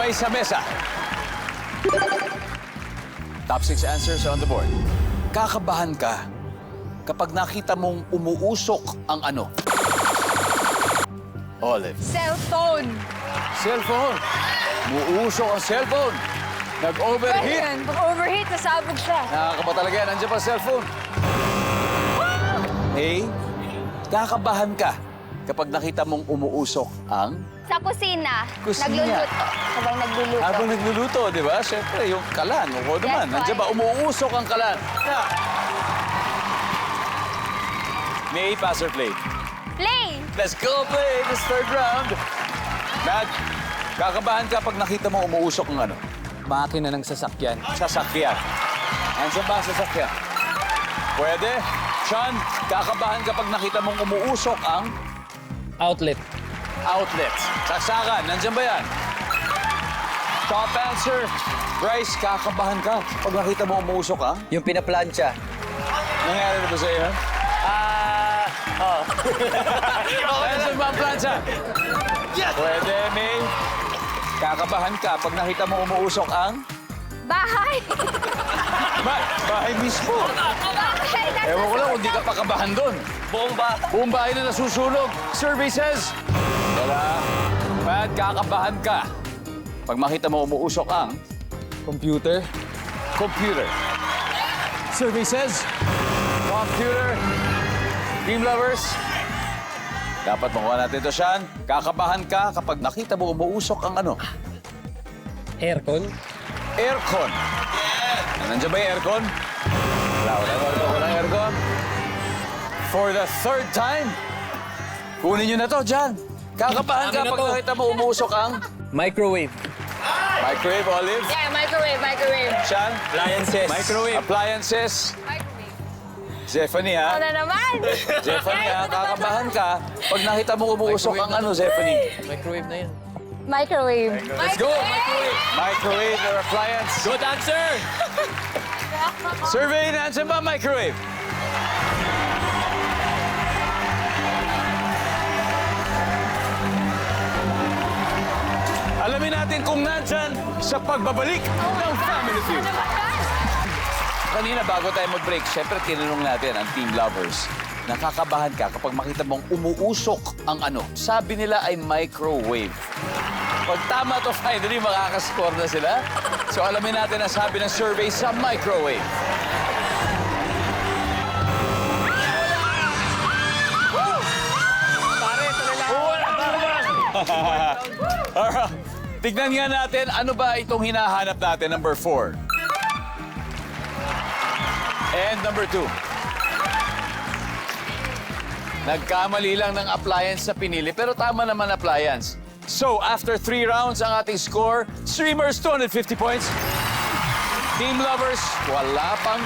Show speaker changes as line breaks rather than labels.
sabay sa mesa. Top 6 answers on the board. Kakabahan ka kapag nakita mong umuusok ang ano? Olive.
Cellphone.
Cellphone. Umuusok ang cellphone. Nag-overheat.
Ayan, pag-overheat, nasabog siya.
Nakakaba talaga yan. Nandiyan pa ang cellphone. A. Kakabahan ka kapag nakita mong umuusok ang...
Sa kusina.
Kusina.
Nagluluto. Habang nagluluto.
Habang nagluluto, di ba? Siyempre, yung kalan. O naman,
Yes,
nandiyan ba? Umuusok ang kalan. Yeah. May pass or play?
Play.
Let's go play this third round. Matt, kakabahan ka pag nakita mo umuusok ang ano?
Makina ng sasakyan.
Sasakyan. Andiyan ba ang sasakyan? Pwede. Sean, kakabahan ka pag nakita mong umuusok ang
Outlet.
outlet. Saksakan, nandiyan ba yan? Top answer. Bryce, kakabahan ka pag nakita mo umuusok ang...
Yung pinaplansya.
Nangyari na ba sa'yo, ha? Nandiyan ba ang plancha? Yes! Pwede, May. Kakabahan ka pag nakita mo umuusok ang...
Bahay.
Bahay mismo.
Bahay.
Ewan ko lang kung di ka pakabahan doon. Buong bahay na nasusunog. Survey says... Wala. Pat, kakabahan ka pag makita mo umuusok ang...
Computer.
Computer. Survey says... Computer. Team lovers. Dapat makuha natin ito, Sean. Kakabahan ka kapag nakita mo umuusok ang ano?
Aircon.
Aircon. Nandiyan ba yung aircon? Walang aircon. For the third time, kunin nyo na to, Jan. Kakabahan ka
Amin na
pag
to.
nakita mo umuusok ang
Microwave.
microwave, Olive.
Yeah, microwave.
Sean,
Appliances.
microwave. Appliances.
Microwave.
Stephanie,
Ano
ha?
na naman?
Stephanie, ha? Kakabahan ka pag nakita mo umuusok ang ano, Stephanie?
Microwave na yan.
Microwave.
Let's go! Microwave or appliance.
Good answer!
Survey na answer ba, microwave? Alamin natin kung nandyan sa pagbabalik ng Family Feud. Kanina, bago tayo mag-break, syempre tinanong natin ang team lovers. Nakakabahan ka kapag makita mong umuusok ang ano. Sabi nila ay microwave. Pag tama to, finally makakascore na sila. So alamin natin ang sabi ng survey sa microwave. Alright. Tignan nga natin, ano ba itong hinahanap natin, number 4? And number 2. Nagkamali lang ng appliance sa pinili, pero tama naman appliance. So, after 3 rounds, ang ating score, Streamers, 250 points. Team Lovers, wala pang